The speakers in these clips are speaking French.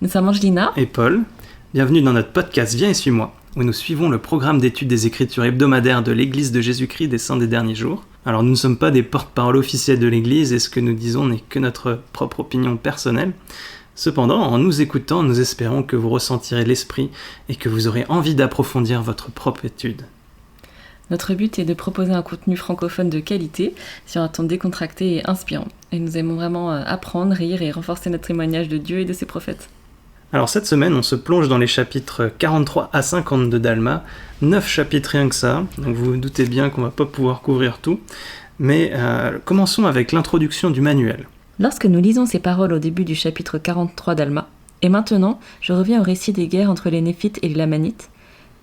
Nous sommes Angelina et Paul. Bienvenue dans notre podcast Viens et suis-moi, où nous suivons le programme d'études des Écritures hebdomadaires de l'Église de Jésus-Christ des Saints des Derniers Jours. Alors nous ne sommes pas des porte-parole officiels de l'Église et ce que nous disons n'est que notre propre opinion personnelle. Cependant, en nous écoutant, nous espérons que vous ressentirez l'esprit et que vous aurez envie d'approfondir votre propre étude. Notre but est de proposer un contenu francophone de qualité sur un ton décontracté et inspirant. Et nous aimons vraiment apprendre, rire et renforcer notre témoignage de Dieu et de ses prophètes. Alors cette semaine, on se plonge dans les chapitres 43 à 52 d'Alma, 9 chapitres rien que ça, donc vous vous doutez bien qu'on va pas pouvoir couvrir tout, mais commençons avec l'introduction du manuel. Lorsque nous lisons ces paroles au début du chapitre 43 d'Alma, et maintenant je reviens au récit des guerres entre les Néphites et les Lamanites,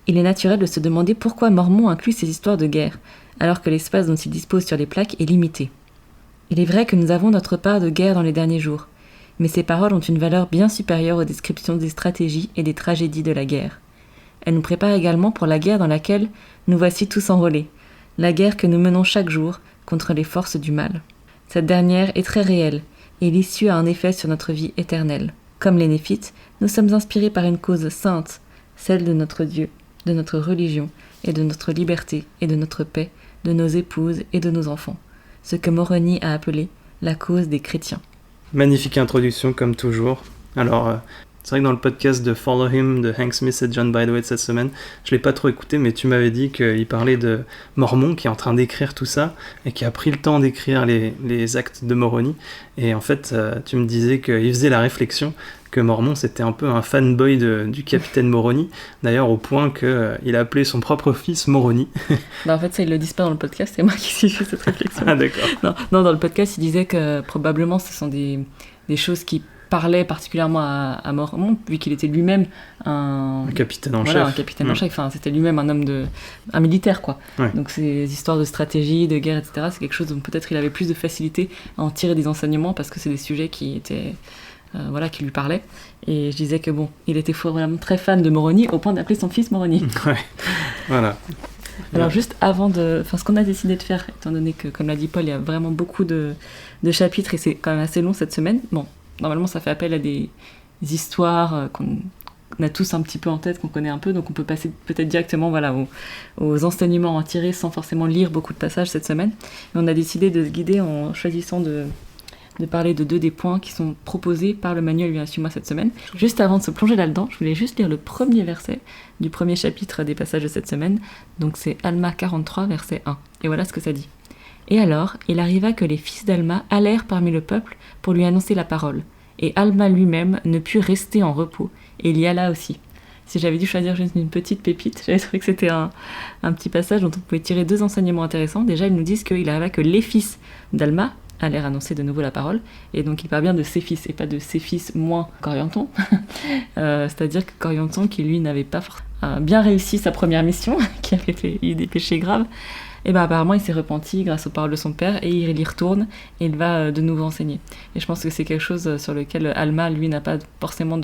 il est naturel de se demander pourquoi Mormon inclut ces histoires de guerre, alors que l'espace dont il dispose sur les plaques est limité. Il est vrai que nous avons notre part de guerre dans les derniers jours, mais ces paroles ont une valeur bien supérieure aux descriptions des stratégies et des tragédies de la guerre. Elles nous préparent également pour la guerre dans laquelle nous voici tous enrôlés, la guerre que nous menons chaque jour contre les forces du mal. Cette dernière est très réelle, et l'issue a un effet sur notre vie éternelle. Comme les Néphites, nous sommes inspirés par une cause sainte, celle de notre Dieu, de notre religion et de notre liberté et de notre paix, de nos épouses et de nos enfants, ce que Moroni a appelé la cause des chrétiens. Magnifique introduction comme toujours. Alors, c'est vrai que dans le podcast de Follow Him de Hank Smith et John Bidewell cette semaine, je l'ai pas trop écouté, mais tu m'avais dit qu'il parlait de Mormon qui est en train d'écrire tout ça et qui a pris le temps d'écrire les actes de Moroni. Et en fait, tu me disais qu'il faisait la réflexion que Mormon c'était un peu un fanboy du capitaine Moroni, d'ailleurs au point qu'il a appelé son propre fils Moroni. En fait ça ils le disent pas dans le podcast, c'est moi qui suis fait cette réflexion. Ah d'accord. Non, dans le podcast il disait que probablement ce sont des choses qui parlaient particulièrement à Mormon, vu qu'il était lui-même un capitaine en chef. Un capitaine en chef, enfin c'était lui-même un militaire quoi. Ouais. Donc ces histoires de stratégie, de guerre, etc., c'est quelque chose dont peut-être il avait plus de facilité à en tirer des enseignements parce que c'est des sujets qui étaient... qui lui parlait, et je disais que bon, il était vraiment très fan de Moroni au point d'appeler son fils Moroni. Ouais, voilà. Alors juste avant ce qu'on a décidé de faire, étant donné que, comme l'a dit Paul, il y a vraiment beaucoup de chapitres et c'est quand même assez long cette semaine, bon, normalement ça fait appel à des histoires qu'on a tous un petit peu en tête, qu'on connaît un peu, donc on peut passer peut-être directement aux enseignements à en tirer sans forcément lire beaucoup de passages cette semaine. Et on a décidé de se guider en choisissant de parler de deux des points qui sont proposés par le manuel Viens et suis-moi cette semaine. Juste avant de se plonger là-dedans, je voulais juste lire le premier verset du premier chapitre des passages de cette semaine. Donc c'est Alma 43, verset 1. Et voilà ce que ça dit. « Et alors, il arriva que les fils d'Alma allèrent parmi le peuple pour lui annoncer la parole. Et Alma lui-même ne put rester en repos, et il y alla aussi. » Si j'avais dû choisir juste une petite pépite, j'avais trouvé que c'était un petit passage dont on pouvait tirer deux enseignements intéressants. Déjà, ils nous disent qu'il arriva que les fils d'Alma allèrent annoncer de nouveau la parole, et donc il parle bien de ses fils, et pas de ses fils moins Corianton, c'est-à-dire que Corianton, qui lui n'avait pas bien réussi sa première mission, qui avait eu des péchés graves, et apparemment il s'est repenti grâce aux paroles de son père, et il y retourne, et il va de nouveau enseigner. Et je pense que c'est quelque chose sur lequel Alma, lui, n'a pas forcément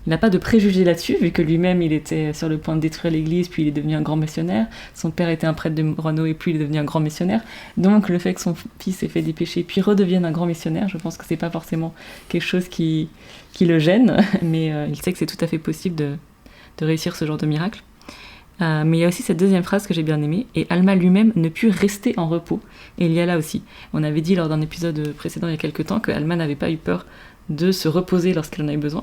il n'a pas de préjugés là-dessus, vu que lui-même, il était sur le point de détruire l'église, puis il est devenu un grand missionnaire. Son père était un prêtre de Morano, et puis il est devenu un grand missionnaire. Donc, le fait que son fils ait fait des péchés, puis redevienne un grand missionnaire, je pense que c'est pas forcément quelque chose qui le gêne, mais il sait que c'est tout à fait possible de réussir ce genre de miracle. Mais il y a aussi cette deuxième phrase que j'ai bien aimée, et Alma lui-même ne put rester en repos, et il y alla aussi. On avait dit lors d'un épisode précédent il y a quelques temps que Alma n'avait pas eu peur de se reposer lorsqu'il en avait besoin.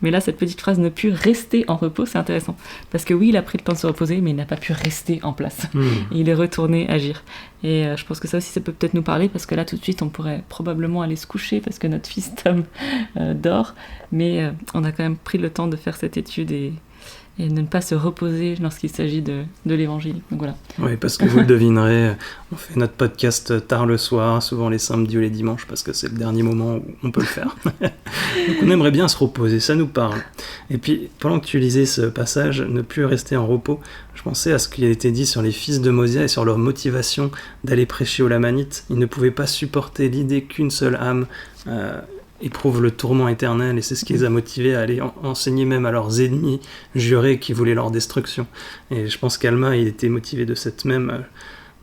Mais là, cette petite phrase « ne put rester en repos », c'est intéressant. Parce que oui, il a pris le temps de se reposer, mais il n'a pas pu rester en place. Et il est retourné agir. Et je pense que ça aussi, ça peut peut-être nous parler, parce que là, tout de suite, on pourrait probablement aller se coucher, parce que notre fils Tom dort. Mais on a quand même pris le temps de faire cette étude et de ne pas se reposer lorsqu'il s'agit de l'évangile. Donc voilà. Oui, parce que vous le devinerez, on fait notre podcast tard le soir, souvent les samedis ou les dimanches, parce que c'est le dernier moment où on peut le faire. Donc on aimerait bien se reposer, ça nous parle. Et puis, pendant que tu lisais ce passage, ne plus rester en repos, je pensais à ce qui a été dit sur les fils de Mosia et sur leur motivation d'aller prêcher aux Lamanites. Ils ne pouvaient pas supporter l'idée qu'une seule âme éprouvent le tourment éternel, et c'est ce qui les a motivés à aller enseigner même à leurs ennemis jurés qui voulaient leur destruction. Et je pense qu'Alma, il était motivé de cette même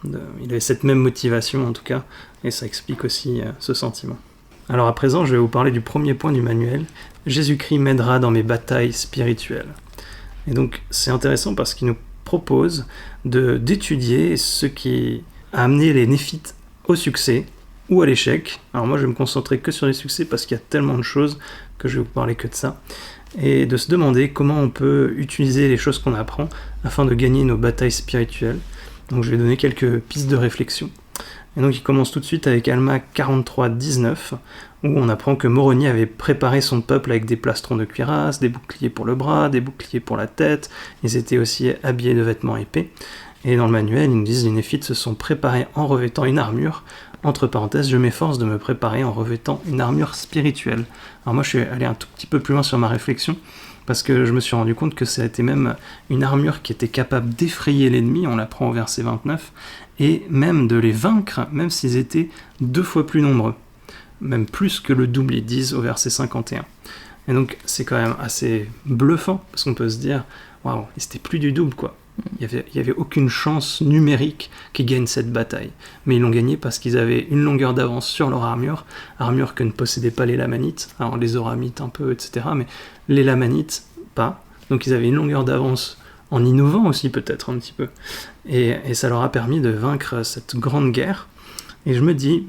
il avait cette même motivation en tout cas, et ça explique aussi ce sentiment. Alors à présent, je vais vous parler du premier point du manuel. Jésus-Christ m'aidera dans mes batailles spirituelles. Et donc c'est intéressant parce qu'il nous propose d'étudier ce qui a amené les néphites au succès ou à l'échec. Alors moi je vais me concentrer que sur les succès parce qu'il y a tellement de choses que je vais vous parler que de ça. Et de se demander comment on peut utiliser les choses qu'on apprend afin de gagner nos batailles spirituelles. Donc je vais donner quelques pistes de réflexion. Et donc il commence tout de suite avec Alma 43-19, où on apprend que Moroni avait préparé son peuple avec des plastrons de cuirasse, des boucliers pour le bras, des boucliers pour la tête, ils étaient aussi habillés de vêtements épais. Et dans le manuel, ils nous disent que les Néphites se sont préparés en revêtant une armure. Entre parenthèses, je m'efforce de me préparer en revêtant une armure spirituelle. Alors moi je suis allé un tout petit peu plus loin sur ma réflexion, parce que je me suis rendu compte que c'était même une armure qui était capable d'effrayer l'ennemi, on l'apprend au verset 29, et même de les vaincre, même s'ils étaient 2 fois plus nombreux. Même plus que le double, ils disent au verset 51. Et donc c'est quand même assez bluffant, parce qu'on peut se dire, waouh, c'était plus du double quoi. Il y avait aucune chance numérique qu'ils gagnent cette bataille. Mais ils l'ont gagnée parce qu'ils avaient une longueur d'avance sur leur armure que ne possédaient pas les Lamanites. Alors les Oramites un peu, etc. Mais les Lamanites, pas. Donc ils avaient une longueur d'avance en innovant aussi peut-être un petit peu. Et ça leur a permis de vaincre cette grande guerre. Et je me dis,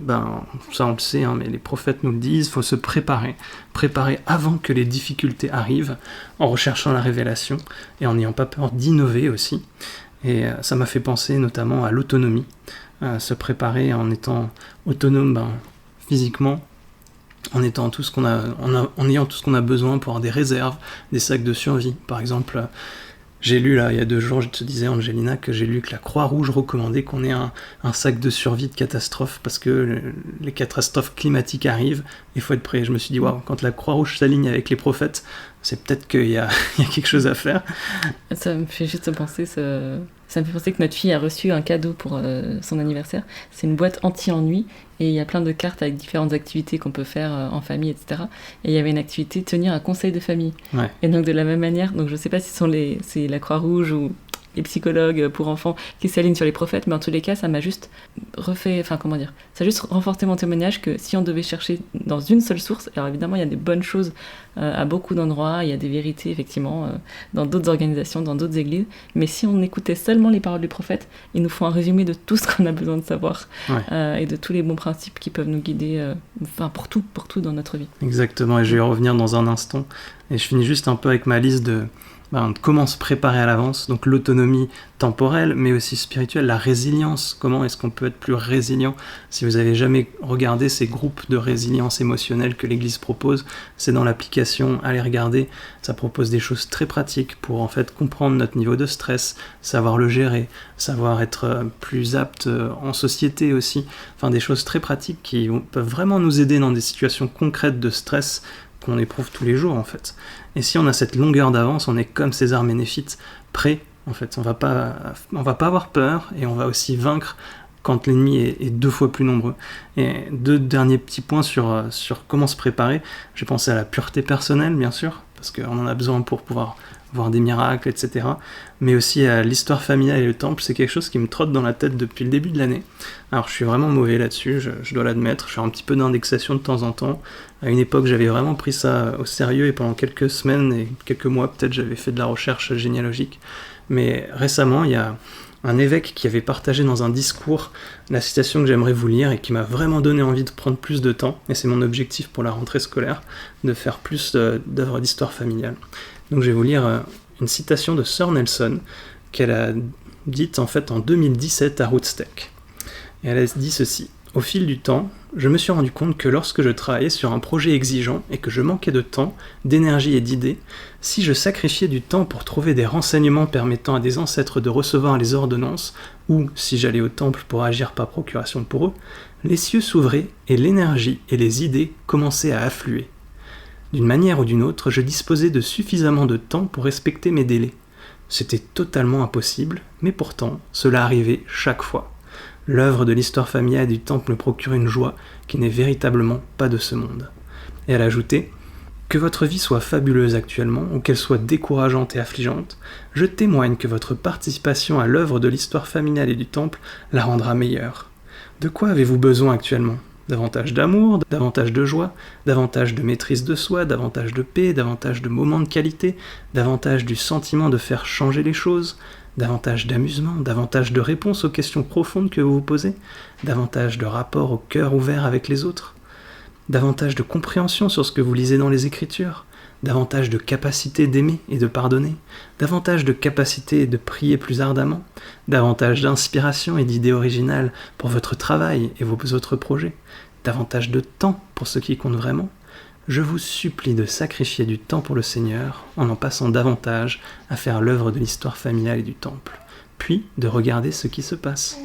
ça on le sait, mais les prophètes nous le disent, il faut se préparer avant que les difficultés arrivent, en recherchant la révélation et en n'ayant pas peur d'innover aussi. Et ça m'a fait penser notamment à l'autonomie, se préparer en étant autonome physiquement, en ayant tout ce qu'on a besoin pour avoir des réserves, des sacs de survie. Par exemple, j'ai lu là, il y a 2 jours, je te disais Angelina, que j'ai lu que la Croix-Rouge recommandait qu'on ait un sac de survie de catastrophe parce que les catastrophes climatiques arrivent, il faut être prêt. Je me suis dit, waouh, quand la Croix-Rouge s'aligne avec les prophètes, c'est peut-être qu'il y a quelque chose à faire. Ça me fait juste penser, ça me fait penser que notre fille a reçu un cadeau pour son anniversaire. C'est une boîte anti-ennui et il y a plein de cartes avec différentes activités qu'on peut faire en famille, etc. Et il y avait une activité, tenir un conseil de famille. Ouais. Et donc de la même manière, donc je ne sais pas si c'est la Croix-Rouge ou les psychologues pour enfants qui s'alignent sur les prophètes, mais en tous les cas, ça m'a juste ça a juste renforcé mon témoignage que si on devait chercher dans une seule source, alors évidemment, il y a des bonnes choses à beaucoup d'endroits, il y a des vérités, effectivement, dans d'autres organisations, dans d'autres églises, mais si on écoutait seulement les paroles du prophète, il nous faut un résumé de tout ce qu'on a besoin de savoir, et de tous les bons principes qui peuvent nous guider, pour tout dans notre vie. Exactement, et je vais y revenir dans un instant, et je finis juste un peu avec ma liste de comment se préparer à l'avance, donc l'autonomie temporelle, mais aussi spirituelle, la résilience, comment est-ce qu'on peut être plus résilient. Si vous avez jamais regardé ces groupes de résilience émotionnelle que l'Église propose, c'est dans l'application, allez regarder, ça propose des choses très pratiques pour en fait comprendre notre niveau de stress, savoir le gérer, savoir être plus apte en société aussi, enfin des choses très pratiques qui peuvent vraiment nous aider dans des situations concrètes de stress qu'on éprouve tous les jours en fait. Et si on a cette longueur d'avance, on est comme César Ménéphite, prêt en fait. On va pas avoir peur et on va aussi vaincre quand l'ennemi est 2 fois plus nombreux. Et 2 derniers petits points sur comment se préparer. J'ai pensé à la pureté personnelle bien sûr, parce qu'on en a besoin pour pouvoir voir des miracles, etc. Mais aussi à l'histoire familiale et le temple, c'est quelque chose qui me trotte dans la tête depuis le début de l'année. Alors je suis vraiment mauvais là-dessus, je dois l'admettre, je fais un petit peu d'indexation de temps en temps. À une époque, j'avais vraiment pris ça au sérieux et pendant quelques semaines et quelques mois, peut-être, j'avais fait de la recherche généalogique. Mais récemment, il y a un évêque qui avait partagé dans un discours la citation que j'aimerais vous lire et qui m'a vraiment donné envie de prendre plus de temps, et c'est mon objectif pour la rentrée scolaire, de faire plus d'œuvres d'histoire familiale. Donc je vais vous lire une citation de Sœur Nelson qu'elle a dite en fait en 2017 à Woodstock. Et elle a dit ceci: au fil du temps, je me suis rendu compte que lorsque je travaillais sur un projet exigeant et que je manquais de temps, d'énergie et d'idées, si je sacrifiais du temps pour trouver des renseignements permettant à des ancêtres de recevoir les ordonnances, ou si j'allais au temple pour agir par procuration pour eux, les cieux s'ouvraient et l'énergie et les idées commençaient à affluer. D'une manière ou d'une autre, je disposais de suffisamment de temps pour respecter mes délais. C'était totalement impossible, mais pourtant, cela arrivait chaque fois. L'œuvre de l'histoire familiale du temple me procure une joie qui n'est véritablement pas de ce monde. Et elle ajoutait: que votre vie soit fabuleuse actuellement, ou qu'elle soit décourageante et affligeante, je témoigne que votre participation à l'œuvre de l'histoire familiale et du temple la rendra meilleure. De quoi avez-vous besoin actuellement ? davantage d'amour, davantage de joie, davantage de maîtrise de soi, davantage de paix, davantage de moments de qualité, davantage du sentiment de faire changer les choses, davantage d'amusement, davantage de réponses aux questions profondes que vous vous posez, davantage de rapport au cœur ouvert avec les autres, davantage de compréhension sur ce que vous lisez dans les Écritures, davantage de capacité d'aimer et de pardonner, davantage de capacité de prier plus ardemment, davantage d'inspiration et d'idées originales pour votre travail et vos autres projets, davantage de temps pour ce qui compte vraiment. Je vous supplie de sacrifier du temps pour le Seigneur en passant davantage à faire l'œuvre de l'histoire familiale et du temple, puis de regarder ce qui se passe.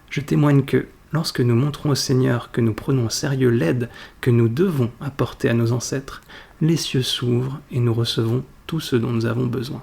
Je témoigne que, lorsque nous montrons au Seigneur que nous prenons au sérieux l'aide que nous devons apporter à nos ancêtres, les cieux s'ouvrent et nous recevons tout ce dont nous avons besoin.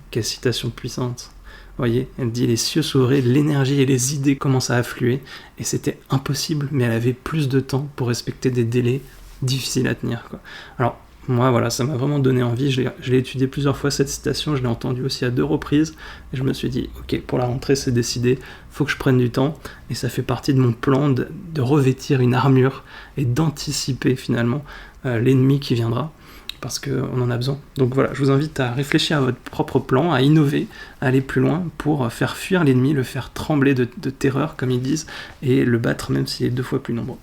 Quelle citation puissante. Vous voyez, elle dit les cieux s'ouvraient, l'énergie et les idées commencent à affluer, et c'était impossible, mais elle avait plus de temps pour respecter des délais difficiles à tenir, quoi. Alors, moi, voilà, ça m'a vraiment donné envie. Je l'ai étudié plusieurs fois, cette citation, je l'ai entendue aussi à 2 reprises, et je me suis dit, ok, pour la rentrée, c'est décidé, faut que je prenne du temps, et ça fait partie de mon plan de revêtir une armure, et d'anticiper finalement l'ennemi qui viendra, parce qu'on en a besoin. Donc voilà, je vous invite à réfléchir à votre propre plan, à innover, à aller plus loin pour faire fuir l'ennemi, le faire trembler de terreur, comme ils disent, et le battre même s'il est 2 fois plus nombreux.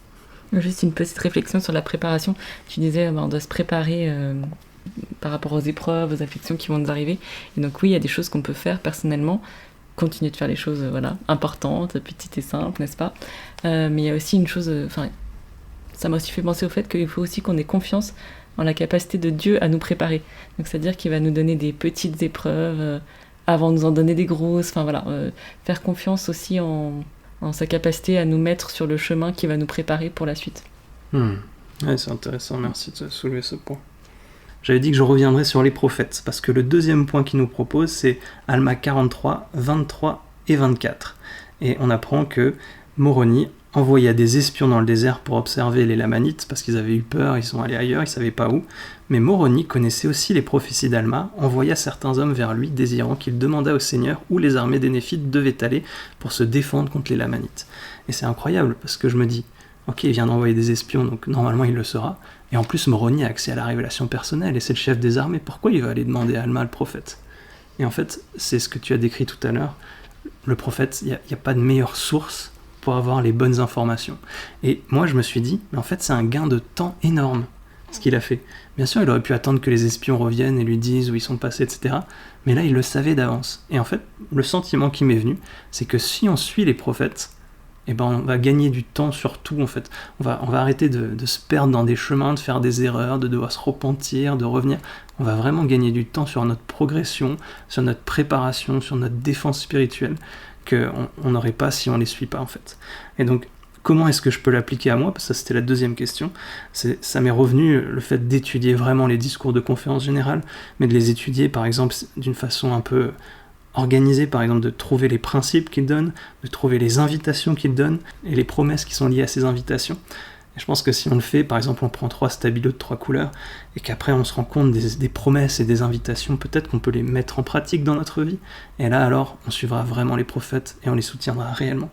Juste une petite réflexion sur la préparation. Tu disais, on doit se préparer par rapport aux épreuves, aux afflictions qui vont nous arriver. Et donc oui, il y a des choses qu'on peut faire personnellement, continuer de faire les choses importantes, petites et simples, n'est-ce pas ? Mais il y a aussi une chose, ça m'a aussi fait penser au fait qu'il faut aussi qu'on ait confiance en la capacité de Dieu à nous préparer. Donc c'est-à-dire qu'il va nous donner des petites épreuves avant de nous en donner des grosses. Faire confiance aussi en sa capacité à nous mettre sur le chemin qui va nous préparer pour la suite. Ouais, c'est intéressant, merci de soulever ce point. J'avais dit que je reviendrai sur les prophètes, parce que le deuxième point qu'il nous propose, c'est Alma 43, 23 et 24. Et on apprend que Moroni envoya des espions dans le désert pour observer les Lamanites, parce qu'ils avaient eu peur, ils sont allés ailleurs, ils ne savaient pas où. Mais Moroni connaissait aussi les prophéties d'Alma, envoya certains hommes vers lui, désirant qu'il demandât au Seigneur où les armées des Néphites devaient aller pour se défendre contre les Lamanites. Et c'est incroyable, parce que je me dis, ok, il vient d'envoyer des espions, donc normalement il le saura. Et en plus, Moroni a accès à la révélation personnelle, et c'est le chef des armées. Pourquoi il va aller demander à Alma, le prophète ? Et en fait, c'est ce que tu as décrit tout à l'heure. Le prophète, il n'y a pas de meilleure source pour avoir les bonnes informations. Et moi, je me suis dit, mais en fait, c'est un gain de temps énorme, ce qu'il a fait. Bien sûr, il aurait pu attendre que les espions reviennent et lui disent où ils sont passés, etc. Mais là, il le savait d'avance. Et en fait, le sentiment qui m'est venu, c'est que si on suit les prophètes, eh ben, on va gagner du temps sur tout, en fait. On va arrêter de se perdre dans des chemins, de faire des erreurs, de devoir se repentir, de revenir. On va vraiment gagner du temps sur notre progression, sur notre préparation, sur notre défense spirituelle, qu'on n'aurait pas si on ne les suit pas, en fait. Et donc, comment est-ce que je peux l'appliquer à moi ? Parce que ça, c'était la deuxième question. Ça m'est revenu le fait d'étudier vraiment les discours de conférence générale, mais de les étudier, par exemple, d'une façon un peu organisée, par exemple, de trouver les principes qu'il donne, de trouver les invitations qu'il donne, et les promesses qui sont liées à ces invitations. Et je pense que si on le fait, par exemple, on prend 3 stabilos de 3 couleurs, et qu'après on se rend compte des promesses et des invitations, peut-être qu'on peut les mettre en pratique dans notre vie, et là alors, on suivra vraiment les prophètes, et on les soutiendra réellement,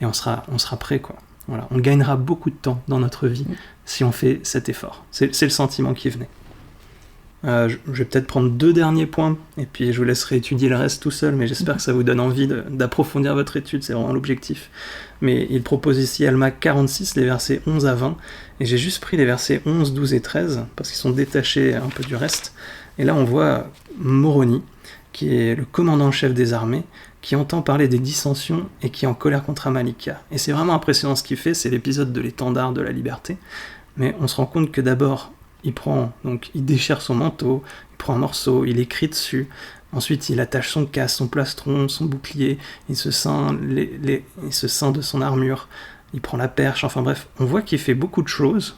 et on sera prêt, quoi. Voilà, on gagnera beaucoup de temps dans notre vie si on fait cet effort. C'est le sentiment qui venait. Je vais peut-être prendre 2 derniers points, et puis je vous laisserai étudier le reste tout seul, mais j'espère que ça vous donne envie d'approfondir votre étude, c'est vraiment l'objectif. Mais il propose ici Alma 46, les versets 11 à 20, et j'ai juste pris les versets 11, 12 et 13, parce qu'ils sont détachés un peu du reste. Et là on voit Moroni, qui est le commandant-chef des armées, qui entend parler des dissensions et qui est en colère contre Amalika. Et c'est vraiment impressionnant ce qu'il fait, c'est l'épisode de l'étendard de la liberté. Mais on se rend compte que d'abord, il déchire son manteau, il prend un morceau, il écrit dessus, ensuite il attache son casque, son plastron, son bouclier, il se ceint de son armure, il prend la perche, enfin bref, on voit qu'il fait beaucoup de choses,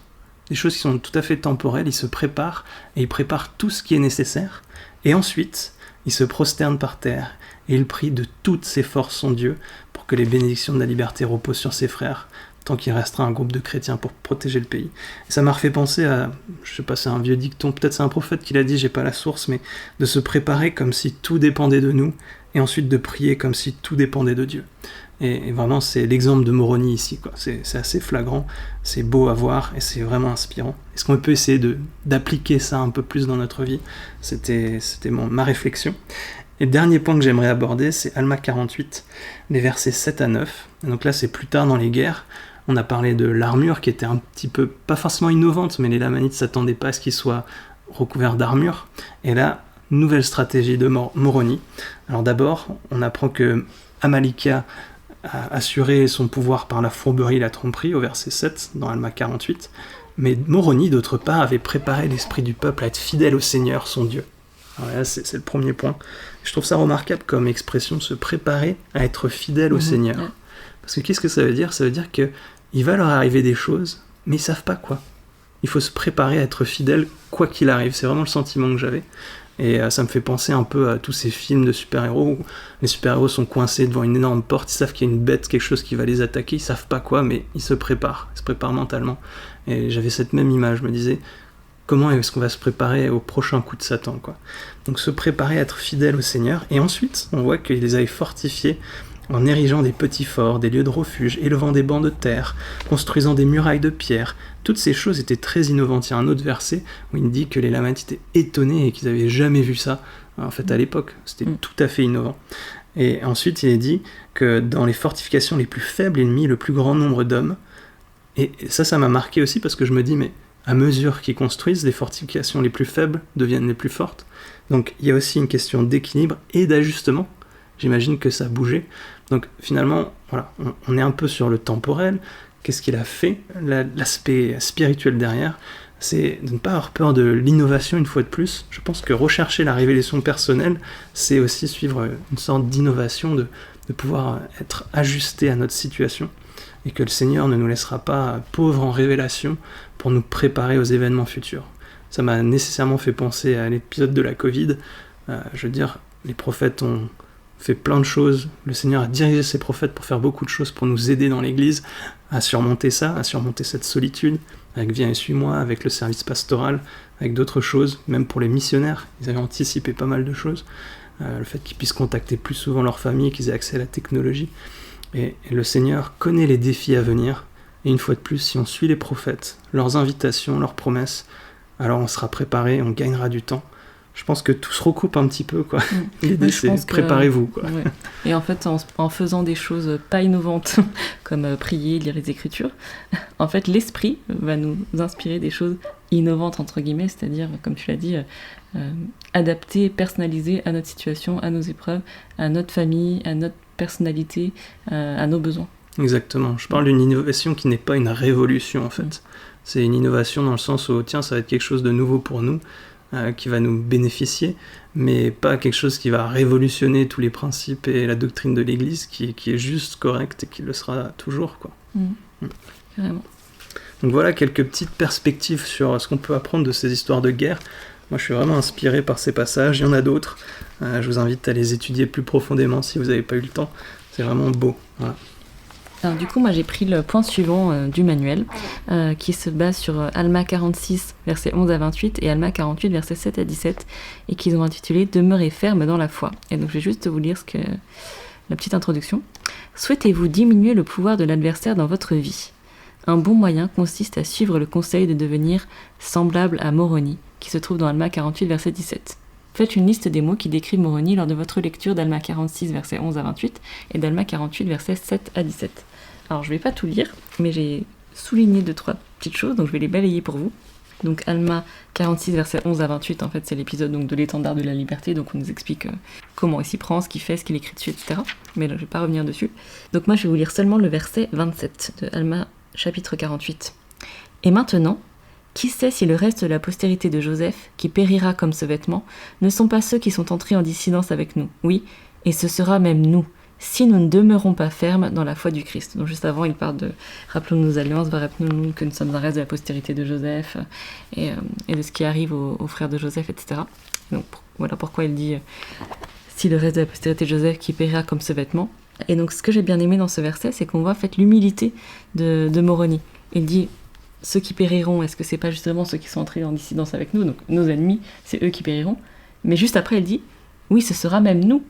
des choses qui sont tout à fait temporelles, il se prépare, et il prépare tout ce qui est nécessaire, et ensuite, il se prosterne par terre, et il prie de toutes ses forces son Dieu, pour que les bénédictions de la liberté reposent sur ses frères, tant qu'il restera un groupe de chrétiens pour protéger le pays. Et ça m'a refait penser à, je sais pas, c'est un vieux dicton, peut-être c'est un prophète qui l'a dit, j'ai pas la source, mais de se préparer comme si tout dépendait de nous, et ensuite de prier comme si tout dépendait de Dieu. Et vraiment, c'est l'exemple de Moroni ici, quoi. C'est assez flagrant, c'est beau à voir, et c'est vraiment inspirant. Est-ce qu'on peut essayer d'appliquer ça un peu plus dans notre vie? C'était ma réflexion. Et le dernier point que j'aimerais aborder, c'est Alma 48, les versets 7 à 9. Et donc là, c'est plus tard dans les guerres. On a parlé de l'armure qui était un petit peu, pas forcément innovante, mais les Lamanites ne s'attendaient pas à ce qu'ils soient recouverts d'armure. Et là, nouvelle stratégie de Moroni. Alors d'abord, on apprend que Amalika a assuré son pouvoir par la fourberie et la tromperie, au verset 7, dans Alma 48. Mais Moroni, d'autre part, avait préparé l'esprit du peuple à être fidèle au Seigneur, son Dieu. Alors là, c'est le premier point. Je trouve ça remarquable comme expression, se préparer à être fidèle au Seigneur. Ouais. Parce que qu'est-ce que ça veut dire? Ça veut dire qu'il va leur arriver des choses, mais ils ne savent pas quoi. Il faut se préparer à être fidèle quoi qu'il arrive. C'est vraiment le sentiment que j'avais. Et ça me fait penser un peu à tous ces films de super-héros où les super-héros sont coincés devant une énorme porte, ils savent qu'il y a une bête, quelque chose qui va les attaquer, ils savent pas quoi, mais ils se préparent mentalement. Et j'avais cette même image, je me disais, comment est-ce qu'on va se préparer au prochain coup de Satan, quoi. Donc se préparer à être fidèle au Seigneur, et ensuite on voit qu'il les avait fortifiés en érigeant des petits forts, des lieux de refuge, élevant des bancs de terre, construisant des murailles de pierre. Toutes ces choses étaient très innovantes. Il y a un autre verset où il dit que les Lamanites étaient étonnés et qu'ils n'avaient jamais vu ça, en fait, à l'époque. C'était tout à fait innovant. Et ensuite, il est dit que dans les fortifications les plus faibles, il mit le plus grand nombre d'hommes. Et ça m'a marqué aussi parce que je me dis, mais à mesure qu'ils construisent, les fortifications les plus faibles deviennent les plus fortes. Donc il y a aussi une question d'équilibre et d'ajustement. J'imagine que ça bougeait. Donc finalement, voilà, on est un peu sur le temporel. Qu'est-ce qu'il a fait? L'aspect spirituel derrière, c'est de ne pas avoir peur de l'innovation une fois de plus. Je pense que rechercher la révélation personnelle, c'est aussi suivre une sorte d'innovation, de pouvoir être ajusté à notre situation. Et que le Seigneur ne nous laissera pas pauvres en révélation pour nous préparer aux événements futurs. Ça m'a nécessairement fait penser à l'épisode de la Covid. Je veux dire, les prophètes ont fait plein de choses. Le Seigneur a dirigé ses prophètes pour faire beaucoup de choses, pour nous aider dans l'Église à surmonter ça, à surmonter cette solitude, avec Viens et suis-moi, avec le service pastoral, avec d'autres choses, même pour les missionnaires. Ils avaient anticipé pas mal de choses. Le fait qu'ils puissent contacter plus souvent leur famille, qu'ils aient accès à la technologie. Et le Seigneur connaît les défis à venir. Et une fois de plus, si on suit les prophètes, leurs invitations, leurs promesses, alors on sera préparé, on gagnera du temps. Je pense que tout se recoupe un petit peu, quoi. L'idée, c'est préparez-vous, quoi. Ouais. Et en fait, en faisant des choses pas innovantes, comme prier, lire les Écritures, en fait, l'Esprit va nous inspirer des choses innovantes, entre guillemets, c'est-à-dire, comme tu l'as dit, adaptées, personnalisées à notre situation, à nos épreuves, à notre famille, à notre personnalité, à nos besoins. Exactement. Je parle d'une innovation qui n'est pas une révolution, en fait. C'est une innovation dans le sens où, tiens, ça va être quelque chose de nouveau pour nous, qui va nous bénéficier, mais pas quelque chose qui va révolutionner tous les principes et la doctrine de l'Église, qui est juste correcte et qui le sera toujours, quoi. Vraiment. Donc voilà quelques petites perspectives sur ce qu'on peut apprendre de ces histoires de guerre. Moi, je suis vraiment inspiré par ces passages. Il y en a d'autres. Je vous invite à les étudier plus profondément si vous n'avez pas eu le temps. C'est vraiment beau. Voilà. Alors du coup, moi j'ai pris le point suivant du manuel qui se base sur Alma 46, versets 11 à 28 et Alma 48, versets 7 à 17 et qu'ils ont intitulé « Demeurez ferme dans la foi ». Et donc je vais juste vous lire la petite introduction. « Souhaitez-vous diminuer le pouvoir de l'adversaire dans votre vie ? Un bon moyen consiste à suivre le conseil de devenir semblable à Moroni, qui se trouve dans Alma 48, verset 17. Faites une liste des mots qui décrivent Moroni lors de votre lecture d'Alma 46, versets 11 à 28 et d'Alma 48, versets 7 à 17. Alors je ne vais pas tout lire, mais j'ai souligné 2-3 petites choses, donc je vais les balayer pour vous. Donc Alma 46, versets 11 à 28, en fait c'est l'épisode donc, de l'étendard de la liberté, donc on nous explique comment il s'y prend, ce qu'il fait, ce qu'il écrit dessus, etc. Mais là, je ne vais pas revenir dessus. Donc moi je vais vous lire seulement le verset 27 de Alma chapitre 48. Et maintenant, qui sait si le reste de la postérité de Joseph, qui périra comme ce vêtement, ne sont pas ceux qui sont entrés en dissidence avec nous? Oui, et ce sera même nous, si nous ne demeurons pas fermes dans la foi du Christ. Donc juste avant, il parle de « Rappelons nos alliances, rappelons-nous que nous sommes un reste de la postérité de Joseph et de ce qui arrive aux frères de Joseph, etc. » Donc voilà pourquoi il dit « Si le reste de la postérité de Joseph qui périra comme ce vêtement », Et donc ce que j'ai bien aimé dans ce verset, c'est qu'on voit en fait l'humilité de Moroni. Il dit, ceux qui périront, est-ce que c'est pas justement ceux qui sont entrés en dissidence avec nous, donc nos ennemis, c'est eux qui périront. Mais juste après, il dit, oui, ce sera même nous,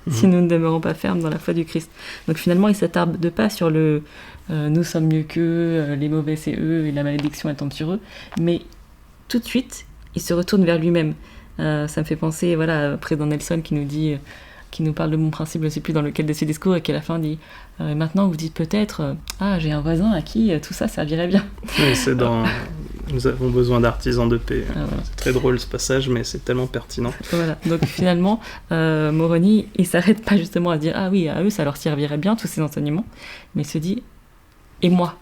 si nous ne demeurons pas fermes dans la foi du Christ. Donc finalement, il ne s'attarde pas sur le nous sommes mieux qu'eux, les mauvais c'est eux, et la malédiction elle tombe sur eux. Mais tout de suite, il se retourne vers lui-même. Ça me fait penser, voilà, au président Nelson qui nous parle de mon principe, je ne sais plus dans lequel de ses discours, et qui à la fin dit maintenant vous dites peut-être j'ai un voisin à qui tout ça servirait bien. Oui, c'est dans nous avons besoin d'artisans de paix. Voilà. C'est très drôle ce passage, mais c'est tellement pertinent. Voilà. Donc finalement, Moroni, il s'arrête pas justement à dire ah oui, à eux ça leur servirait bien tous ces enseignements, mais il se dit et moi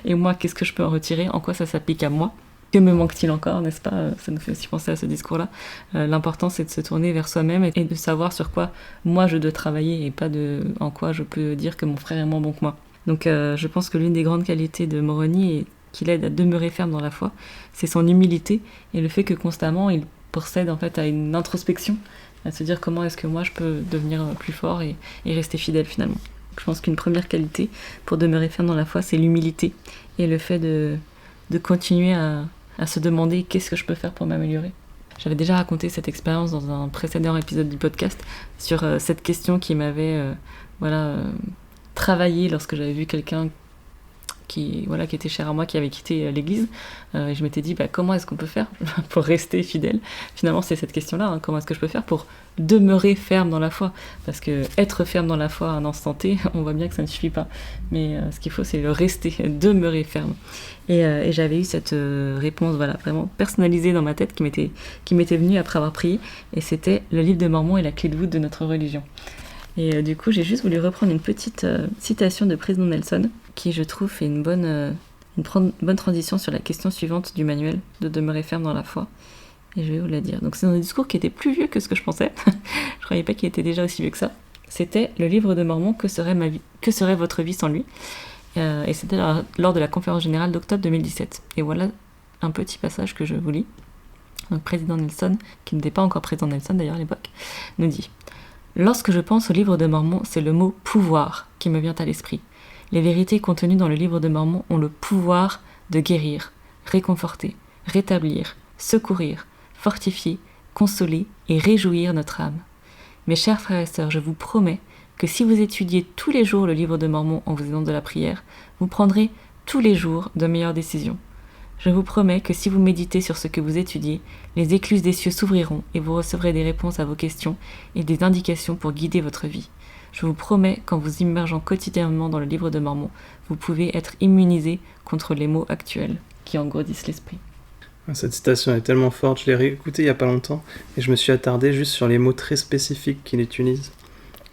et moi, qu'est-ce que je peux en retirer, en quoi ça s'applique à moi? Que me manque-t-il encore, n'est-ce pas? Ça nous fait aussi penser à ce discours-là. L'important, c'est de se tourner vers soi-même et de savoir sur quoi moi je dois travailler et pas en quoi je peux dire que mon frère est moins bon que moi. Donc je pense que l'une des grandes qualités de Moroni et qui l'aide à demeurer ferme dans la foi, c'est son humilité et le fait que constamment il procède en fait à une introspection, à se dire comment est-ce que moi je peux devenir plus fort et rester fidèle finalement. Je pense qu'une première qualité pour demeurer ferme dans la foi, c'est l'humilité et le fait de continuer à se demander qu'est-ce que je peux faire pour m'améliorer. J'avais déjà raconté cette expérience dans un précédent épisode du podcast sur cette question qui m'avait travaillé lorsque j'avais vu quelqu'un qui était cher à moi, qui avait quitté l'église. Et je m'étais dit, comment est-ce qu'on peut faire pour rester fidèle? Finalement, c'est cette question-là, comment est-ce que je peux faire pour demeurer ferme dans la foi? Parce que être ferme dans la foi à un instant T, on voit bien que ça ne suffit pas. Mais ce qu'il faut, c'est le rester, demeurer ferme. Et j'avais eu cette réponse vraiment personnalisée dans ma tête qui m'était venue après avoir prié. Et c'était le livre de Mormon et la clé de voûte de notre religion. Et du coup, j'ai juste voulu reprendre une petite citation de président Nelson, qui, je trouve, fait une bonne transition sur la question suivante du manuel, de demeurer ferme dans la foi. Et je vais vous la dire. Donc c'est un discours qui était plus vieux que ce que je pensais. Je croyais pas qu'il était déjà aussi vieux que ça. C'était le livre de Mormon, que serait votre vie sans lui? Et c'était lors de la conférence générale d'octobre 2017. Et voilà un petit passage que je vous lis. Donc président Nelson, qui n'était pas encore président Nelson d'ailleurs à l'époque, nous dit: lorsque je pense au livre de Mormon, c'est le mot « pouvoir » qui me vient à l'esprit. Les vérités contenues dans le livre de Mormon ont le pouvoir de guérir, réconforter, rétablir, secourir, fortifier, consoler et réjouir notre âme. Mes chers frères et sœurs, je vous promets que si vous étudiez tous les jours le livre de Mormon en vous aidant de la prière, vous prendrez tous les jours de meilleures décisions. Je vous promets que si vous méditez sur ce que vous étudiez, les écluses des cieux s'ouvriront et vous recevrez des réponses à vos questions et des indications pour guider votre vie. Je vous promets qu'en vous immergeant quotidiennement dans le livre de Mormon, vous pouvez être immunisé contre les maux actuels qui engourdissent l'esprit. Cette citation est tellement forte, je l'ai réécoutée il n'y a pas longtemps et je me suis attardé juste sur les mots très spécifiques qu'il utilise.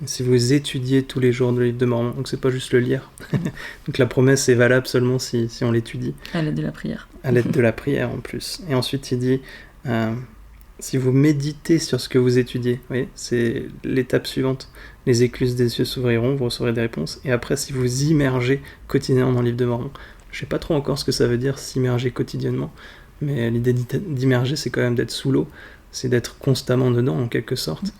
Si vous étudiez tous les jours le livre de Mormon, donc c'est pas juste le lire. Donc la promesse est valable seulement si on l'étudie. À l'aide de la prière. À l'aide de la prière en plus. Et ensuite il dit, si vous méditez sur ce que vous étudiez, oui, c'est l'étape suivante. Les écluses des cieux s'ouvriront, vous recevrez des réponses. Et après, si vous immergez quotidiennement dans le livre de Mormon, je sais pas trop encore ce que ça veut dire, s'immerger quotidiennement, mais l'idée d'immerger, c'est quand même d'être sous l'eau, c'est d'être constamment dedans en quelque sorte.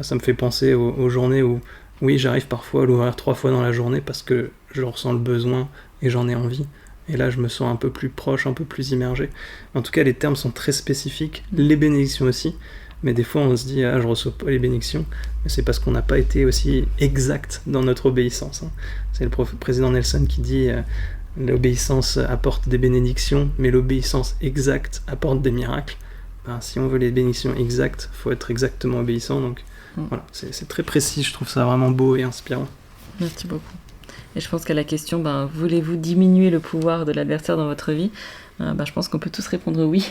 Ça me fait penser aux journées où, oui, j'arrive parfois à l'ouvrir 3 fois dans la journée parce que je ressens le besoin et j'en ai envie. Et là, je me sens un peu plus proche, un peu plus immergé. En tout cas, les termes sont très spécifiques, les bénédictions aussi. Mais des fois, on se dit, je reçois pas les bénédictions. Mais c'est parce qu'on n'a pas été aussi exact dans notre obéissance. C'est le président Nelson qui dit, l'obéissance apporte des bénédictions, mais l'obéissance exacte apporte des miracles. Si on veut les bénédictions exactes, il faut être exactement obéissant. Donc voilà, c'est très précis, je trouve ça vraiment beau et inspirant. Merci beaucoup. Et je pense qu'à la question, voulez-vous diminuer le pouvoir de l'adversaire dans votre vie? Je pense qu'on peut tous répondre oui.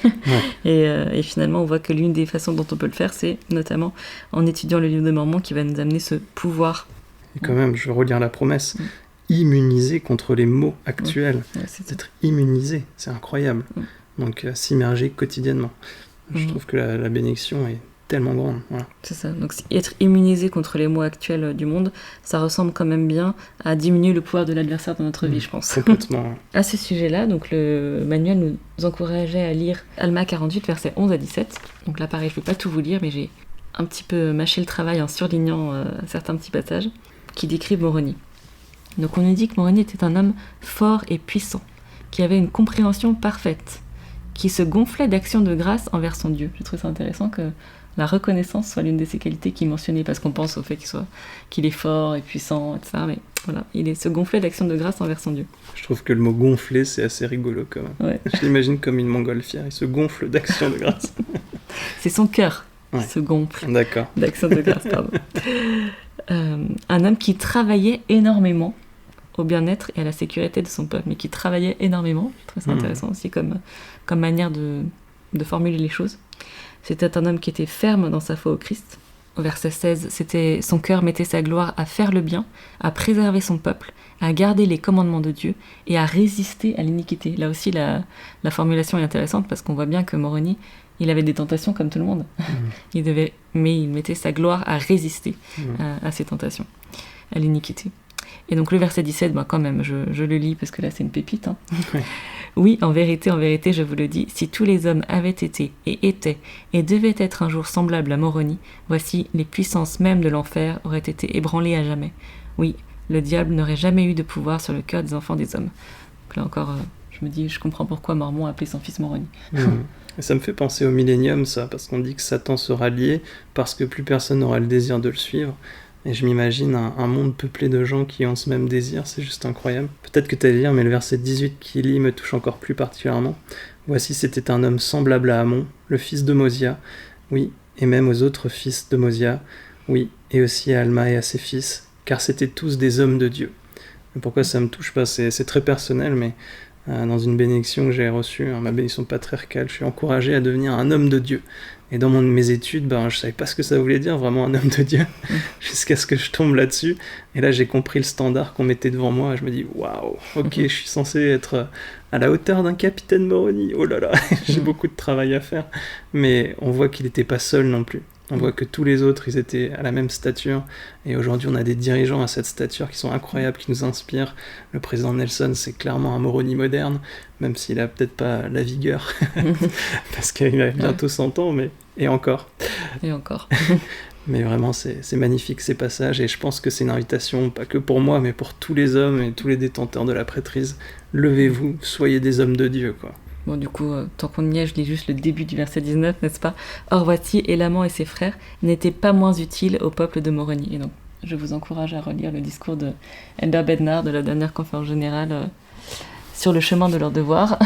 Ouais. Et finalement, on voit que l'une des façons dont on peut le faire, c'est notamment en étudiant le livre de Mormon qui va nous amener ce pouvoir. Et quand même, je vais relire la promesse. Immunisé contre les maux actuels. Ouais, d'être immunisé, c'est incroyable. Donc, s'immerger quotidiennement. Je trouve que la bénédiction est tellement grande. Voilà. C'est ça. Donc être immunisé contre les maux actuels du monde, ça ressemble quand même bien à diminuer le pouvoir de l'adversaire dans notre vie, je pense. Complètement. À ce sujet-là, donc le manuel nous encourageait à lire Alma 48, versets 11 à 17. Donc là, pareil, je ne vais pas tout vous lire, mais j'ai un petit peu mâché le travail en surlignant certains petits passages. qui décrivent Moroni. Donc on nous dit que Moroni était un homme fort et puissant, qui avait une compréhension parfaite, qui se gonflait d'actions de grâce envers son Dieu. Je trouve ça intéressant que la reconnaissance soit l'une de ses qualités qu'il mentionnait, parce qu'on pense au fait qu'il est fort et puissant, etc. Mais voilà, il se gonflait d'actions de grâce envers son Dieu. Je trouve que le mot gonfler, c'est assez rigolo quand même. Ouais. Je l'imagine comme une montgolfière, il se gonfle d'actions de grâce. C'est son cœur qui Ouais. se gonfle D'accord. d'actions de grâce, pardon. Un homme qui travaillait énormément au bien-être et à la sécurité de son peuple, mais qui travaillait énormément. Je trouve ça intéressant aussi comme manière de formuler les choses. C'était un homme qui était ferme dans sa foi au Christ. Au verset 16, son cœur mettait sa gloire à faire le bien, à préserver son peuple, à garder les commandements de Dieu et à résister à l'iniquité. Là aussi, la formulation est intéressante parce qu'on voit bien que Moroni, il avait des tentations comme tout le monde. Mais il mettait sa gloire à résister à ces tentations, à l'iniquité. Et donc le verset 17, quand même, je le lis parce que là c'est une pépite. Hein. Ouais. Oui, en vérité, je vous le dis, si tous les hommes avaient été et étaient et devaient être un jour semblables à Moroni, voici, les puissances même de l'enfer auraient été ébranlées à jamais. Oui, le diable n'aurait jamais eu de pouvoir sur le cœur des enfants des hommes. Donc là encore, je me dis, je comprends pourquoi Mormon a appelé son fils Moroni. Et ça me fait penser au millénium, ça, parce qu'on dit que Satan sera lié parce que plus personne n'aura le désir de le suivre. Et je m'imagine un monde peuplé de gens qui ont ce même désir, c'est juste incroyable. Peut-être que tu allais lire, mais le verset 18 qui lit me touche encore plus particulièrement. Voici, c'était un homme semblable à Amon, le fils de Mosia, oui, et même aux autres fils de Mosia, oui, et aussi à Alma et à ses fils, car c'étaient tous des hommes de Dieu. Et pourquoi ça me touche pas, c'est très personnel, mais dans une bénédiction que j'ai reçue, ma bénédiction patriarcale, je suis encouragé à devenir un homme de Dieu. Et dans mes études, je savais pas ce que ça voulait dire, vraiment un homme de Dieu, jusqu'à ce que je tombe là-dessus. Et là, j'ai compris le standard qu'on mettait devant moi. Et je me dis, waouh, ok, je suis censé être à la hauteur d'un capitaine Moroni. Oh là là, j'ai beaucoup de travail à faire. Mais on voit qu'il n'était pas seul non plus. On voit que tous les autres, ils étaient à la même stature. Et aujourd'hui, on a des dirigeants à cette stature qui sont incroyables, qui nous inspirent. Le président Nelson, c'est clairement un Moroni moderne, même s'il a peut-être pas la vigueur, parce qu'il a bientôt 100 ans, mais... Et encore. Et encore. Mais vraiment, c'est magnifique ces passages, et je pense que c'est une invitation, pas que pour moi, mais pour tous les hommes et tous les détenteurs de la prêtrise. Levez-vous, soyez des hommes de Dieu, quoi. Bon, du coup, tant qu'on y est, je lis juste le début du verset 19, n'est-ce pas ? Or voici, Élaman et ses frères n'étaient pas moins utiles au peuple de Moroni. Et donc, je vous encourage à relire le discours de Elder Bednar de la dernière conférence générale sur le chemin de leur devoir,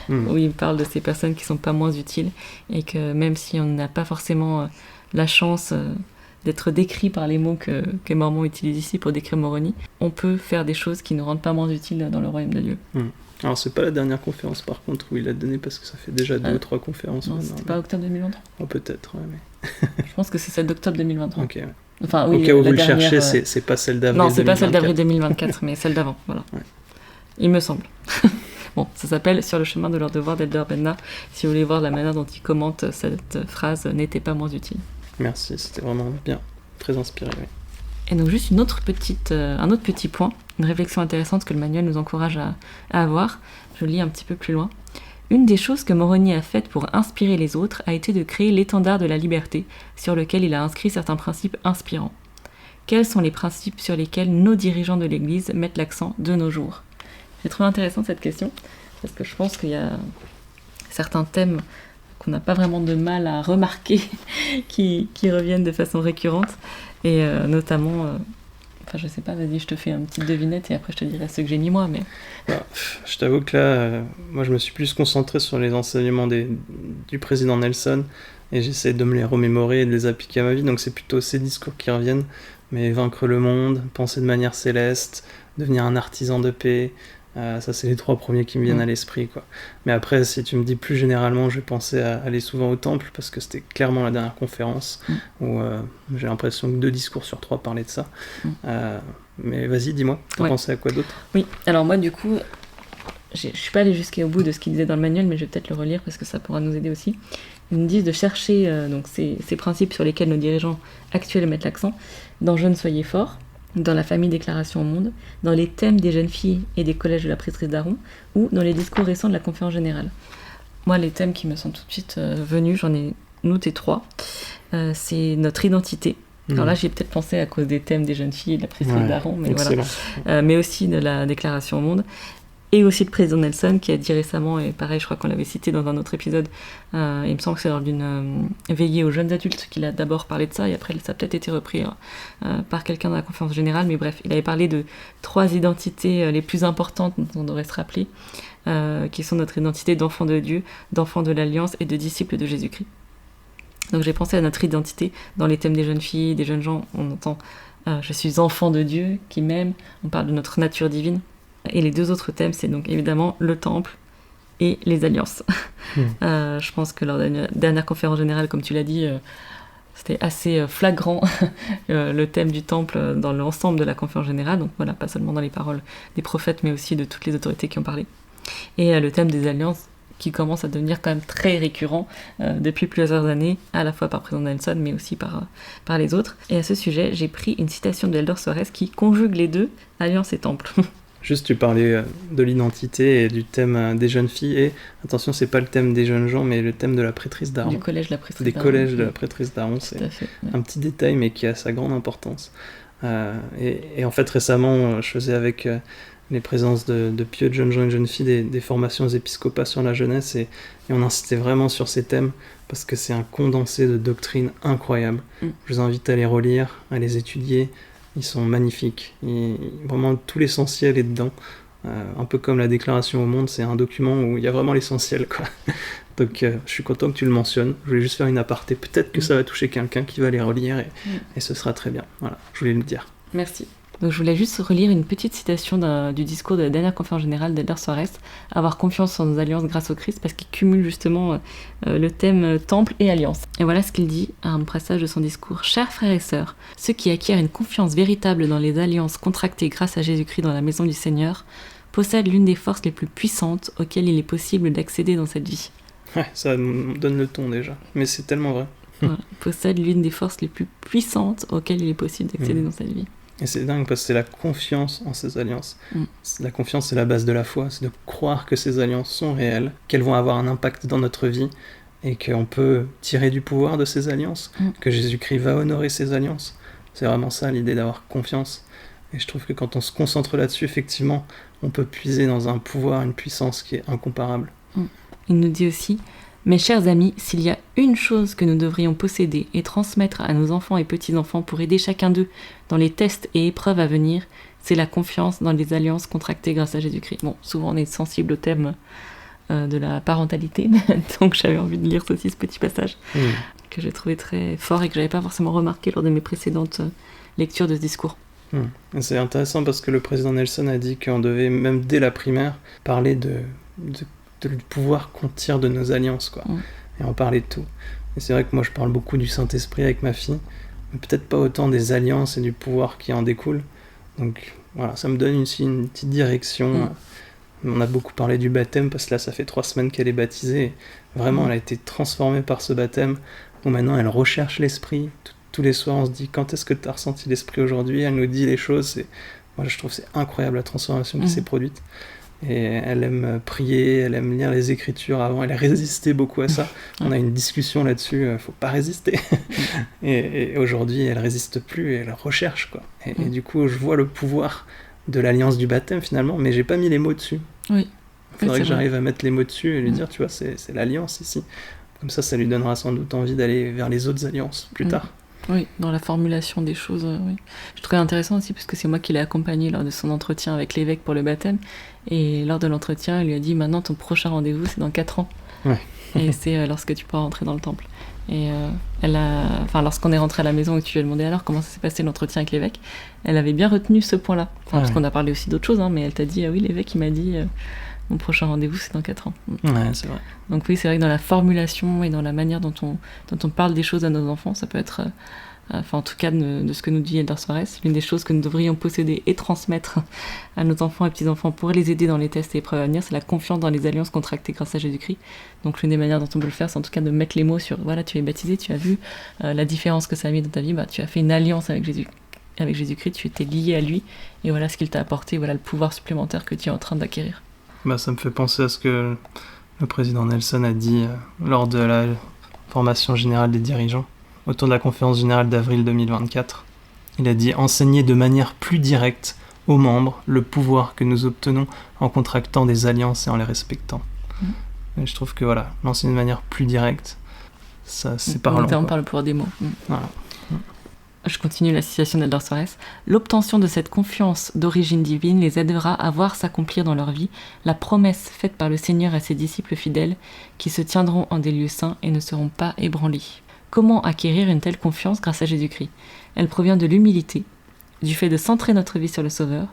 où il parle de ces personnes qui sont pas moins utiles, et que même si on n'a pas forcément la chance d'être décrit par les mots que Mormon utilise ici pour décrire Moroni, on peut faire des choses qui nous rendent pas moins utiles dans le royaume de Dieu. Alors, c'est pas la dernière conférence, par contre, où il a donné, parce que ça fait déjà 2 ou 3 conférences. Non, c'était pas octobre 2023 ? Oh, peut-être, ouais, mais... Je pense que c'est celle d'octobre 2023. Ok, ouais. Enfin, oui, au cas où la vous dernière, le cherchez, c'est pas celle d'avril 2024. Non, c'est pas celle d'avril 2024, mais celle d'avant, voilà. Ouais. Il me semble. Bon, ça s'appelle « Sur le chemin de leur devoir » d'Elder Bednar. Si vous voulez voir la manière dont il commente cette phrase, n'était pas moins utile. Merci, c'était vraiment bien, très inspiré, oui. Et donc juste un autre petit point, une réflexion intéressante que le manuel nous encourage à avoir. Je lis un petit peu plus loin. Une des choses que Moroni a faites pour inspirer les autres a été de créer l'étendard de la liberté, sur lequel il a inscrit certains principes inspirants. Quels sont les principes sur lesquels nos dirigeants de l'Église mettent l'accent de nos jours ? J'ai trouvé intéressante cette question, parce que je pense qu'il y a certains thèmes qu'on n'a pas vraiment de mal à remarquer, qui reviennent de façon récurrente, et notamment... Enfin, je sais pas, vas-y, je te fais une petite devinette et après je te dirai ce que j'ai mis moi, mais... Je t'avoue que là, moi je me suis plus concentré sur les enseignements du président Nelson, et j'essaie de me les remémorer et de les appliquer à ma vie, donc c'est plutôt ces discours qui reviennent, mais vaincre le monde, penser de manière céleste, devenir un artisan de paix, ça c'est les 3 premiers qui me viennent à l'esprit, quoi. Mais après, si tu me dis plus généralement, je vais penser à aller souvent au temple, parce que c'était clairement la dernière conférence où j'ai l'impression que 2 discours sur 3 parlaient de ça. Mais vas-y, dis-moi, t'as pensé à quoi d'autre ? Oui, alors moi du coup, je suis pas allée jusqu'au bout de ce qu'il disait dans le manuel, mais je vais peut-être le relire parce que ça pourra nous aider aussi. Ils nous disent de chercher donc ces principes sur lesquels nos dirigeants actuels mettent l'accent dans « Jeunes soyez forts », dans la famille Déclaration au monde, dans les thèmes des jeunes filles et des collèges de la prêtrise d'Aaron, ou dans les discours récents de la conférence générale. Moi, les thèmes qui me sont tout de suite venus, j'en ai noté 3. C'est notre identité, Alors là, j'y ai peut-être pensé à cause des thèmes des jeunes filles et de la prêtrise d'Aaron, mais excellent. voilà. Mais aussi de la déclaration au monde. Et aussi le président Nelson qui a dit récemment, et pareil, je crois qu'on l'avait cité dans un autre épisode, il me semble que c'est lors d'une veillée aux jeunes adultes qu'il a d'abord parlé de ça, et après ça a peut-être été repris par quelqu'un dans la conférence générale, mais bref, il avait parlé de 3 identités les plus importantes dont on devrait se rappeler, qui sont notre identité d'enfant de Dieu, d'enfant de l'Alliance et de disciple de Jésus-Christ. Donc j'ai pensé à notre identité dans les thèmes des jeunes filles, des jeunes gens, on entend je suis enfant de Dieu qui m'aime, on parle de notre nature divine. Et les 2 autres thèmes, c'est donc évidemment le temple et les alliances. Je pense que lors de la dernière conférence générale, comme tu l'as dit, c'était assez flagrant le thème du temple dans l'ensemble de la conférence générale. Donc voilà, pas seulement dans les paroles des prophètes, mais aussi de toutes les autorités qui ont parlé. Et le thème des alliances qui commence à devenir quand même très récurrent depuis plusieurs années, à la fois par président Nelson, mais aussi par les autres. Et à ce sujet, j'ai pris une citation de Eldor Soares qui conjugue les 2, alliance et temple. Juste, tu parlais de l'identité et du thème des jeunes filles, et attention, c'est pas le thème des jeunes gens, mais le thème de la prêtrise d'Aaron. Du collège de la prêtrise des d'Aaron. collèges de la prêtrise d'Aaron, c'est un petit détail, mais qui a sa grande importance. Et en fait, récemment, je faisais avec les présences de pieux de jeunes gens et de jeunes filles des formations aux épiscopats sur la jeunesse, et on insistait vraiment sur ces thèmes, parce que c'est un condensé de doctrines incroyable. Je vous invite à les relire, à les étudier. Ils sont magnifiques. Vraiment, tout l'essentiel est dedans. Un peu comme la déclaration au monde, c'est un document où il y a vraiment l'essentiel, quoi. Donc, je suis content que tu le mentionnes. Je voulais juste faire une aparté. Peut-être que ça va toucher quelqu'un qui va les relire et ce sera très bien. Voilà, je voulais le dire. Merci. Donc, je voulais juste relire une petite citation du discours de la dernière conférence générale d'Eldor Soares, avoir confiance en nos alliances grâce au Christ, parce qu'il cumule justement le thème temple et alliance. Et voilà ce qu'il dit à un passage de son discours. « Chers frères et sœurs, ceux qui acquièrent une confiance véritable dans les alliances contractées grâce à Jésus-Christ dans la maison du Seigneur, possèdent l'une des forces les plus puissantes auxquelles il est possible d'accéder dans cette vie. » Ouais, ça me donne le ton déjà, mais c'est tellement vrai. Voilà, possède l'une des forces les plus puissantes auxquelles il est possible d'accéder dans cette vie. Et c'est dingue parce que c'est la confiance en ces alliances. La confiance, c'est la base de la foi. C'est de croire que ces alliances sont réelles, qu'elles vont avoir un impact dans notre vie et qu'on peut tirer du pouvoir de ces alliances, que Jésus-Christ va honorer ces alliances. C'est vraiment ça l'idée d'avoir confiance. Et je trouve que quand on se concentre là-dessus, effectivement, on peut puiser dans un pouvoir, une puissance qui est incomparable. Il nous dit aussi: mes chers amis, s'il y a une chose que nous devrions posséder et transmettre à nos enfants et petits-enfants pour aider chacun d'eux dans les tests et épreuves à venir, c'est la confiance dans les alliances contractées grâce à Jésus-Christ. Bon, souvent on est sensible au thème de la parentalité, donc j'avais envie de lire ce petit passage que j'ai trouvé très fort et que j'avais pas forcément remarqué lors de mes précédentes lectures de ce discours. C'est intéressant parce que le président Nelson a dit qu'on devait, même dès la primaire, parler du pouvoir qu'on tire de nos alliances, quoi. Et en parler de tout. Et c'est vrai que moi je parle beaucoup du Saint-Esprit avec ma fille, mais peut-être pas autant des alliances et du pouvoir qui en découle. Donc voilà, ça me donne aussi une petite direction. On a beaucoup parlé du baptême parce que là ça fait 3 semaines qu'elle est baptisée. Et vraiment elle a été transformée par ce baptême. Donc maintenant elle recherche l'Esprit. Tous les soirs on se dit: quand est-ce que tu as ressenti l'Esprit aujourd'hui? Elle nous dit les choses. Moi je trouve que c'est incroyable la transformation qui s'est produite. Et elle aime prier, elle aime lire les Écritures avant, elle a résisté beaucoup à ça. On a une discussion là-dessus, faut pas résister. et aujourd'hui, elle résiste plus et elle recherche, quoi. Et du coup, je vois le pouvoir de l'alliance du baptême finalement, mais j'ai pas mis les mots dessus. Oui. Il faudrait que j'arrive à mettre les mots dessus et lui dire, tu vois, c'est l'alliance ici. Comme ça lui donnera sans doute envie d'aller vers les autres alliances plus tard. Oui, dans la formulation des choses, oui. Je trouvais intéressant aussi parce que c'est moi qui l'ai accompagné lors de son entretien avec l'évêque pour le baptême. Et lors de l'entretien, il lui a dit: maintenant ton prochain rendez-vous c'est dans 4 ans. Et c'est lorsque tu pourras rentrer dans le temple. Et lorsqu'on est rentré à la maison et que tu lui as demandé alors comment ça s'est passé l'entretien avec l'évêque, elle avait bien retenu ce point-là. Parce qu'on a parlé aussi d'autres choses, mais elle t'a dit: ah oui, l'évêque il m'a dit mon prochain rendez-vous c'est dans 4 ans. Ouais, c'est vrai. Donc oui, c'est vrai que dans la formulation et dans la manière dont on parle des choses à nos enfants, ça peut être, en tout cas de ce que nous dit Eldor Soares, l'une des choses que nous devrions posséder et transmettre à nos enfants et petits-enfants pour les aider dans les tests et épreuves à venir, c'est la confiance dans les alliances contractées grâce à Jésus-Christ. Donc l'une des manières dont on peut le faire, c'est en tout cas de mettre les mots sur, voilà, tu es baptisé, tu as vu la différence que ça a mis dans ta vie, tu as fait une alliance avec Jésus-Christ, tu étais lié à lui, et voilà ce qu'il t'a apporté, voilà le pouvoir supplémentaire que tu es en train d'acquérir. Ça me fait penser à ce que le président Nelson a dit lors de la formation générale des dirigeants. autour de la conférence générale d'avril 2024. Il a dit « Enseigner de manière plus directe aux membres le pouvoir que nous obtenons en contractant des alliances et en les respectant. » Et je trouve que voilà, l'enseigner de manière plus directe, ça c'est parlant. Notamment par le pouvoir des mots. Voilà. Je continue la citation d'Adolphe Suarez. L'obtention de cette confiance d'origine divine les aidera à voir s'accomplir dans leur vie la promesse faite par le Seigneur à ses disciples fidèles qui se tiendront en des lieux saints et ne seront pas ébranlés. Comment acquérir une telle confiance grâce à Jésus-Christ ? Elle provient de l'humilité, du fait de centrer notre vie sur le Sauveur,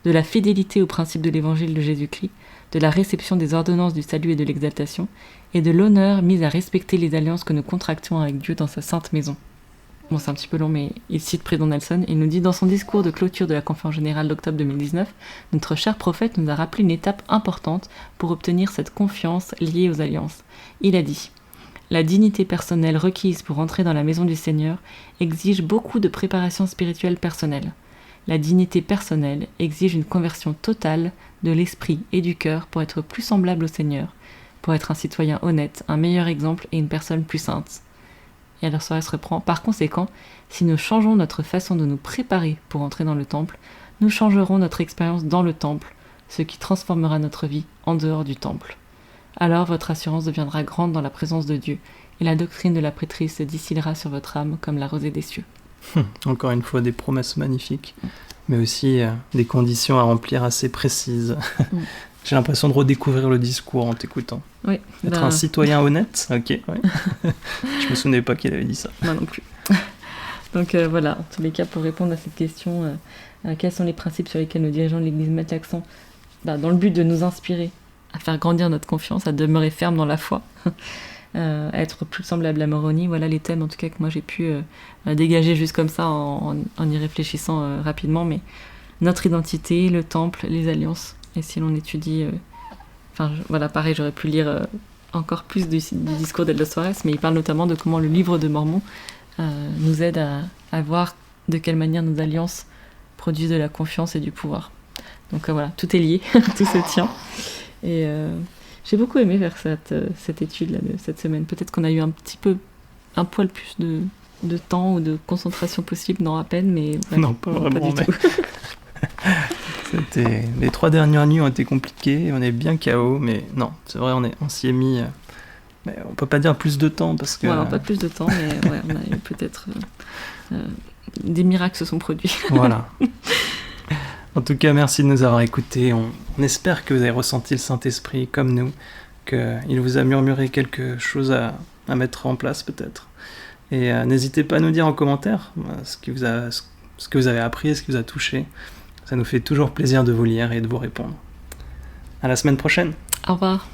de la fidélité aux principes de l'évangile de Jésus-Christ, de la réception des ordonnances du salut et de l'exaltation, et de l'honneur mis à respecter les alliances que nous contractons avec Dieu dans sa sainte maison. Bon, c'est un petit peu long, mais il cite Président Nelson. Il nous dit, dans son discours de clôture de la conférence générale d'octobre 2019, notre cher prophète nous a rappelé une étape importante pour obtenir cette confiance liée aux alliances. Il a dit « La dignité personnelle requise pour entrer dans la maison du Seigneur exige beaucoup de préparation spirituelle personnelle. La dignité personnelle exige une conversion totale de l'esprit et du cœur pour être plus semblable au Seigneur, pour être un citoyen honnête, un meilleur exemple et une personne plus sainte. » Et alors Suarez reprend, par conséquent, si nous changeons notre façon de nous préparer pour entrer dans le temple, nous changerons notre expérience dans le temple, ce qui transformera notre vie en dehors du temple. Alors votre assurance deviendra grande dans la présence de Dieu, et la doctrine de la prêtrise se distillera sur votre âme comme la rosée des cieux. Encore une fois, des promesses magnifiques, mais aussi des conditions à remplir assez précises. J'ai l'impression de redécouvrir le discours en t'écoutant. Oui, Être un citoyen honnête, ok. Ouais. Je me souvenais pas qu'il avait dit ça. Moi non plus. Donc voilà, en tous les cas, pour répondre à cette question, quels sont les principes sur lesquels nos dirigeants de l'Église mettent l'accent dans le but de nous inspirer à faire grandir notre confiance, à demeurer ferme dans la foi, à être plus semblable à Moroni. Voilà les thèmes en tout cas que moi j'ai pu dégager juste comme ça en y réfléchissant rapidement. Mais notre identité, le temple, les alliances. Et si l'on étudie... voilà, pareil, j'aurais pu lire encore plus du discours d'Adolphe Suarez, mais il parle notamment de comment le livre de Mormon nous aide à voir de quelle manière nos alliances produisent de la confiance et du pouvoir. Donc voilà, tout est lié, tout se tient. Et j'ai beaucoup aimé faire cette étude-là de cette semaine. Peut-être qu'on a eu un poil plus de temps ou de concentration possible, non à peine, mais... non, pas vraiment, pas du tout. Les 3 dernières nuits ont été compliquées, on est bien KO, mais non, c'est vrai, on s'y est mis. Mais on peut pas dire plus de temps parce que. Ouais, pas plus de temps, mais ouais, on a eu peut-être des miracles se sont produits. Voilà. En tout cas, merci de nous avoir écoutés. On espère que vous avez ressenti le Saint-Esprit comme nous, qu'il vous a murmuré quelque chose à mettre en place peut-être. Et n'hésitez pas à nous dire en commentaire ce que vous avez appris, ce qui vous a touché. Ça nous fait toujours plaisir de vous lire et de vous répondre. À la semaine prochaine. Au revoir.